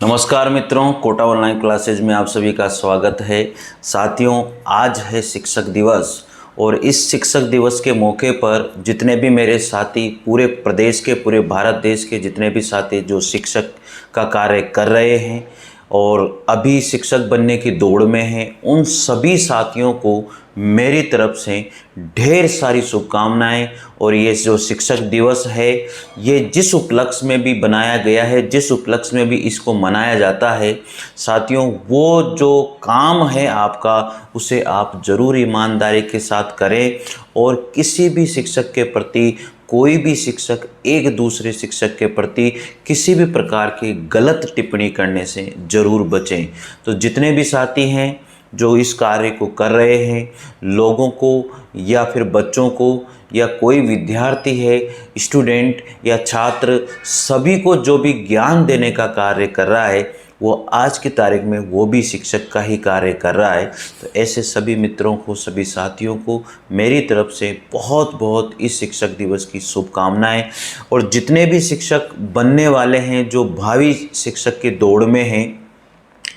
नमस्कार मित्रों, Kota online classes में आप सभी का स्वागत है। साथियों, आज है शिक्षक दिवस और इस शिक्षक दिवस के मौके पर जितने भी मेरे साथी पूरे प्रदेश के, पूरे भारत देश के जितने भी साथी जो शिक्षक का कार्य कर रहे हैं और अभी शिक्षक बनने की दौड़ में हैं, उन सभी साथियों को मेरी तरफ से ढेर सारी शुभकामनाएं। और ये जो शिक्षक दिवस है, ये जिस उपलक्ष्य में भी बनाया गया है, जिस उपलक्ष्य में भी इसको मनाया जाता है, साथियों वो जो काम है आपका, उसे आप ज़रूर ईमानदारी के साथ करें। और किसी भी शिक्षक के प्रति, कोई भी शिक्षक एक दूसरे शिक्षक के प्रति किसी भी प्रकार की गलत टिप्पणी करने से ज़रूर बचें। तो जितने भी साथी हैं जो इस कार्य को कर रहे हैं, लोगों को या फिर बच्चों को या कोई विद्यार्थी है, स्टूडेंट या छात्र, सभी को जो भी ज्ञान देने का कार्य कर रहा है, वो आज की तारीख में वो भी शिक्षक का ही कार्य कर रहा है। तो ऐसे सभी मित्रों को, सभी साथियों को मेरी तरफ से बहुत बहुत इस शिक्षक दिवस की शुभकामनाएं। और जितने भी शिक्षक बनने वाले हैं, जो भावी शिक्षक की दौड़ में हैं,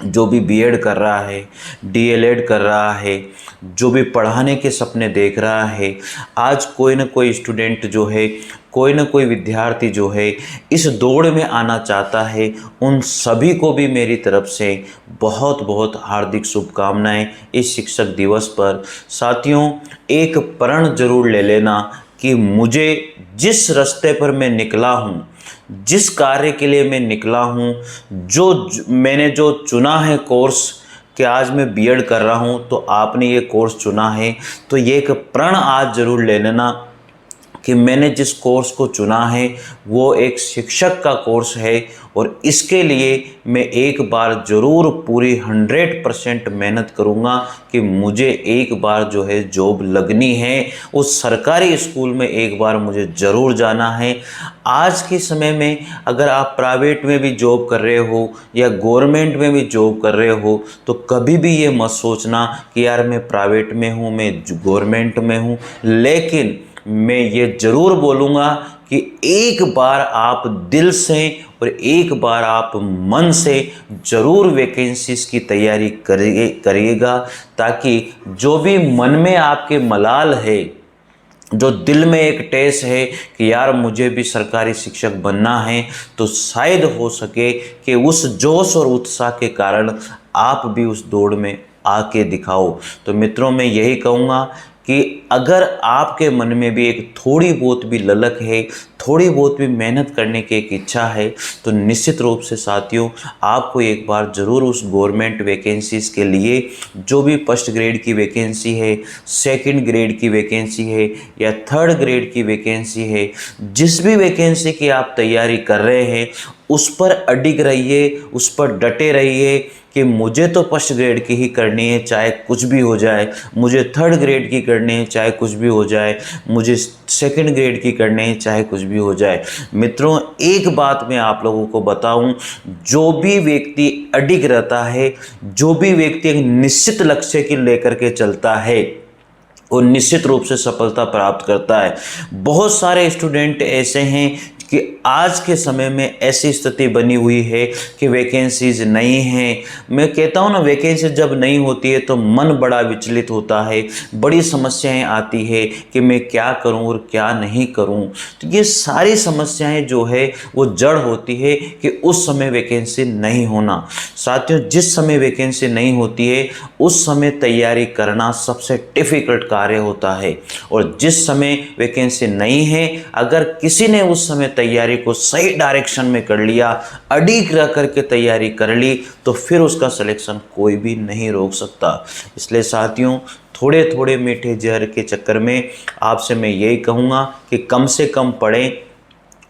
जो भी बीएड कर रहा है, डीएलएड कर रहा है, जो भी पढ़ाने के सपने देख रहा है, आज कोई ना कोई स्टूडेंट जो है, कोई ना कोई विद्यार्थी जो है इस दौड़ में आना चाहता है, उन सभी को भी मेरी तरफ से बहुत बहुत हार्दिक शुभकामनाएं इस शिक्षक दिवस पर। साथियों, एक प्रण जरूर ले लेना कि मुझे जिस रास्ते पर मैं निकला हूँ, जिस कार्य के लिए मैं निकला हूँ, मैंने जो चुना है कोर्स, कि आज मैं बीएड कर रहा हूँ तो आपने ये कोर्स चुना है, तो ये एक प्रण आज ज़रूर ले लेना कि मैंने जिस कोर्स को चुना है वो एक शिक्षक का कोर्स है और इसके लिए मैं एक बार ज़रूर पूरी 100% मेहनत करूँगा कि मुझे एक बार जो है जॉब लगनी है, उस सरकारी स्कूल में एक बार मुझे ज़रूर जाना है। आज के समय में अगर आप प्राइवेट में भी जॉब कर रहे हो या गवर्नमेंट में भी जॉब कर रहे हो, तो कभी भी ये मत सोचना कि यार मैं प्राइवेट में हूँ, मैं गवर्नमेंट में हूँ। लेकिन मैं ये ज़रूर बोलूँगा कि एक बार आप दिल से और एक बार आप मन से ज़रूर वैकेंसीज की तैयारी करिएगा, ताकि जो भी मन में आपके मलाल है, जो दिल में एक टेस है कि यार मुझे भी सरकारी शिक्षक बनना है, तो शायद हो सके कि उस जोश और उत्साह के कारण आप भी उस दौड़ में आके दिखाओ। तो मित्रों, मैं यही कहूँगा कि अगर आपके मन में भी एक थोड़ी बहुत भी ललक है, थोड़ी बहुत भी मेहनत करने की एक इच्छा है, तो निश्चित रूप से साथियों आपको एक बार ज़रूर उस गवर्नमेंट वैकेंसीज़ के लिए, जो भी फर्स्ट ग्रेड की वैकेंसी है, सेकंड ग्रेड की वैकेंसी है या थर्ड ग्रेड की वैकेंसी है, जिस भी वैकेंसी की आप तैयारी कर रहे हैं, उस पर अडिग रहिए, उस पर डटे रहिए कि मुझे तो फर्स्ट ग्रेड की ही करनी है चाहे कुछ भी हो जाए, मुझे थर्ड ग्रेड की करनी है चाहे कुछ भी हो जाए, मुझे सेकंड ग्रेड की करनी है चाहे कुछ भी हो जाए। मित्रों, एक बात मैं आप लोगों को बताऊं, जो भी व्यक्ति अडिग रहता है, जो भी व्यक्ति एक निश्चित लक्ष्य की लेकर के चलता है, वो निश्चित रूप से सफलता प्राप्त करता है। बहुत सारे स्टूडेंट ऐसे हैं कि आज के समय में ऐसी स्थिति बनी हुई है कि वैकेंसीज नहीं हैं। मैं कहता हूँ ना, वैकेंसी जब नहीं होती है तो मन बड़ा विचलित होता है, बड़ी समस्याएं आती है कि मैं क्या करूँ और क्या नहीं करूँ। तो ये सारी समस्याएं जो है वो जड़ होती है कि उस समय वैकेंसी नहीं होना। साथियों, जिस समय वैकेंसी नहीं होती है उस समय तैयारी करना सबसे डिफ़िकल्ट कार्य होता है, और जिस समय वैकेंसी नहीं है, अगर किसी ने उस समय तैयारी को सही डायरेक्शन में कर लिया, अड़िग रह करके तैयारी कर ली, तो फिर उसका सिलेक्शन कोई भी नहीं रोक सकता। इसलिए साथियों, थोड़े थोड़े मीठे जहर के चक्कर में आपसे मैं यही कहूँगा कि कम से कम पढ़ें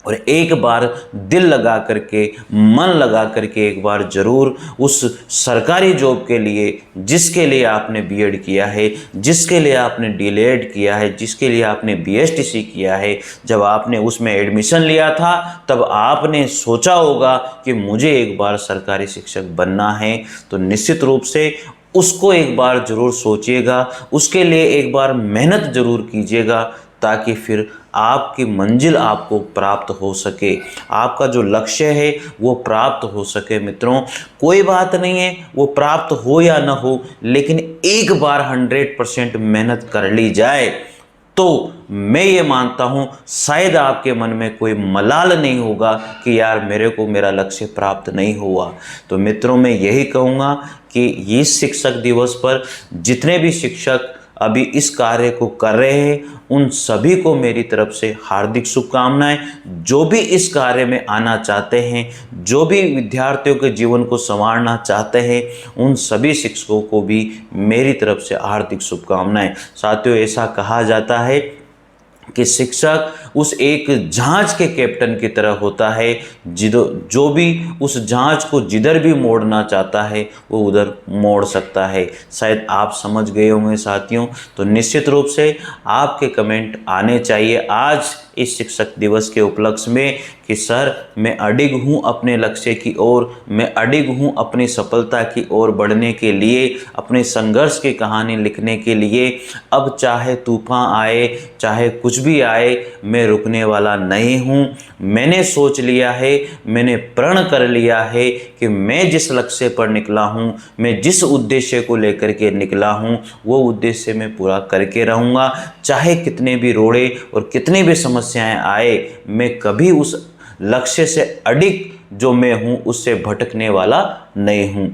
और एक बार दिल लगा करके, मन लगा करके एक बार ज़रूर उस सरकारी जॉब के लिए, जिसके लिए आपने बीएड किया है, जिसके लिए आपने डीएलएड किया है, जिसके लिए आपने बीएसटीसी किया है, जब आपने उसमें एडमिशन लिया था तब आपने सोचा होगा कि मुझे एक बार सरकारी शिक्षक बनना है। तो निश्चित रूप से उसको एक बार ज़रूर सोचिएगा, उसके लिए एक बार मेहनत ज़रूर कीजिएगा, ताकि फिर आपकी मंजिल आपको प्राप्त हो सके, आपका जो लक्ष्य है वो प्राप्त हो सके। मित्रों, कोई बात नहीं है वो प्राप्त हो या ना हो, लेकिन एक बार 100% मेहनत कर ली जाए तो मैं ये मानता हूँ शायद आपके मन में कोई मलाल नहीं होगा कि यार मेरे को मेरा लक्ष्य प्राप्त नहीं हुआ। तो मित्रों, मैं यही कहूँगा कि इस शिक्षक दिवस पर जितने भी शिक्षक अभी इस कार्य को कर रहे हैं उन सभी को मेरी तरफ से हार्दिक शुभकामनाएं। जो भी इस कार्य में आना चाहते हैं, जो भी विद्यार्थियों के जीवन को संवारना चाहते हैं, उन सभी शिक्षकों को भी मेरी तरफ से हार्दिक शुभकामनाएं। साथियों, ऐसा कहा जाता है कि शिक्षक उस एक जहाज के कैप्टन की तरह होता है, जो भी उस जहाज को जिधर भी मोड़ना चाहता है वो उधर मोड़ सकता है। शायद आप समझ गए होंगे साथियों। तो निश्चित रूप से आपके कमेंट आने चाहिए आज इस शिक्षक दिवस के उपलक्ष्य में कि सर मैं अडिग हूँ अपने लक्ष्य की ओर, मैं अडिग हूँ अपनी सफलता की ओर बढ़ने के लिए, अपने संघर्ष की कहानी लिखने के लिए। अब चाहे तूफान आए, चाहे कुछ भी आए, मैं रुकने वाला नहीं हूँ। मैंने सोच लिया है, मैंने प्रण कर लिया है कि मैं जिस लक्ष्य पर निकला हूँ, मैं जिस उद्देश्य को लेकर के निकला हूँ, वो उद्देश्य मैं पूरा करके रहूँगा। चाहे कितने भी रोड़े और कितनी भी समस्याएं आए, मैं कभी उस लक्ष्य से अडिग जो मैं हूँ उससे भटकने वाला नहीं हूँ।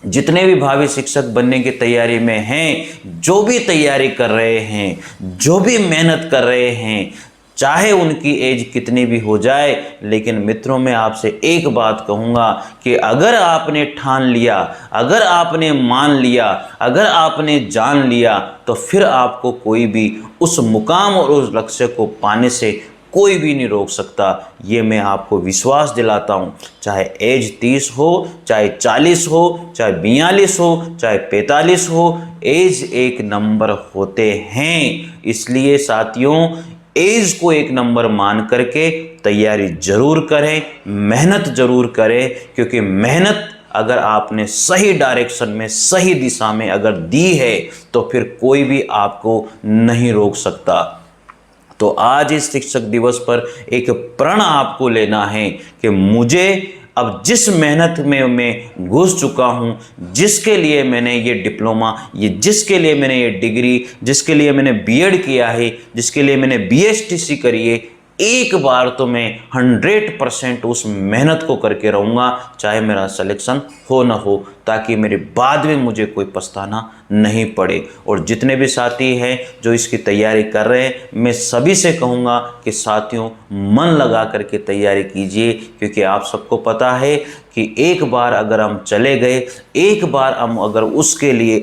जितने भी भावी शिक्षक बनने की तैयारी में हैं, जो भी तैयारी कर रहे हैं, जो भी मेहनत कर रहे हैं, चाहे उनकी एज कितनी भी हो जाए, लेकिन मित्रों मैं आपसे एक बात कहूँगा कि अगर आपने ठान लिया, अगर आपने मान लिया, अगर आपने जान लिया, तो फिर आपको कोई भी उस मुकाम और उस लक्ष्य को पाने से कोई भी नहीं रोक सकता। ये मैं आपको विश्वास दिलाता हूँ। चाहे एज 30 हो, चाहे 40 हो, चाहे 42 हो, चाहे 45 हो, एज एक नंबर होते हैं। इसलिए साथियों, एज को एक नंबर मान करके तैयारी जरूर करें, मेहनत जरूर करें, क्योंकि मेहनत अगर आपने सही डायरेक्शन में, सही दिशा में अगर दी है तो फिर कोई भी आपको नहीं रोक सकता। तो आज इस शिक्षक दिवस पर एक प्रण आपको लेना है कि मुझे अब जिस मेहनत में मैं घुस चुका हूँ, जिसके लिए मैंने ये डिप्लोमा, जिसके लिए मैंने ये डिग्री, जिसके लिए मैंने बीएड किया है, जिसके लिए मैंने बीएसटीसी करी है, एक बार तो मैं 100% उस मेहनत को करके रहूँगा, चाहे मेरा सिलेक्शन हो ना हो, ताकि मेरे बाद में मुझे कोई पछताना नहीं पड़े। और जितने भी साथी हैं जो इसकी तैयारी कर रहे हैं, मैं सभी से कहूँगा कि साथियों मन लगा करके तैयारी कीजिए, क्योंकि आप सबको पता है कि एक बार अगर हम चले गए, एक बार हम अगर उसके लिए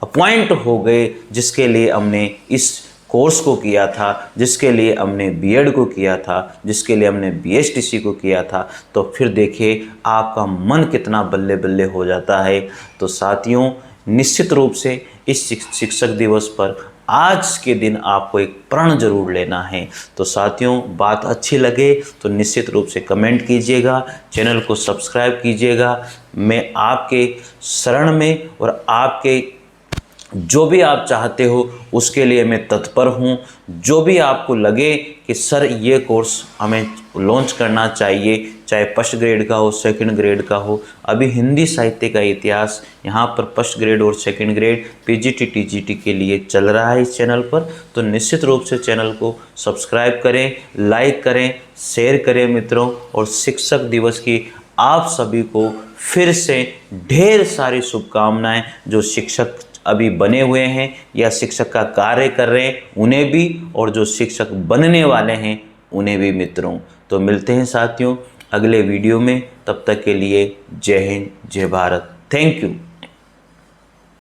अपॉइंट हो गए, जिसके लिए हमने इस कोर्स को किया था, जिसके लिए हमने बीएड को किया था, जिसके लिए हमने बीएसटीसी को किया था, तो फिर देखिए आपका मन कितना बल्ले बल्ले हो जाता है। तो साथियों, निश्चित रूप से इस शिक्षक दिवस पर आज के दिन आपको एक प्रण जरूर लेना है। तो साथियों, बात अच्छी लगे तो निश्चित रूप से कमेंट कीजिएगा, चैनल को सब्सक्राइब कीजिएगा। मैं आपके शरण में और आपके जो भी आप चाहते हो उसके लिए मैं तत्पर हूँ। जो भी आपको लगे कि सर ये कोर्स हमें लॉन्च करना चाहिए, चाहे फर्स्ट ग्रेड का हो, सेकंड ग्रेड का हो, अभी हिंदी साहित्य का इतिहास यहाँ पर फर्स्ट ग्रेड और सेकंड ग्रेड पीजीटी टीजीटी के लिए चल रहा है इस चैनल पर। तो निश्चित रूप से चैनल को सब्सक्राइब करें, लाइक करें, शेयर करें मित्रों। और शिक्षक दिवस की आप सभी को फिर से ढेर सारी शुभकामनाएं। जो शिक्षक अभी बने हुए हैं या शिक्षक का कार्य कर रहे हैं उन्हें भी, और जो शिक्षक बनने वाले हैं उन्हें भी मित्रों। तो मिलते हैं साथियों अगले वीडियो में, तब तक के लिए जय हिंद, जय भारत, थैंक यू।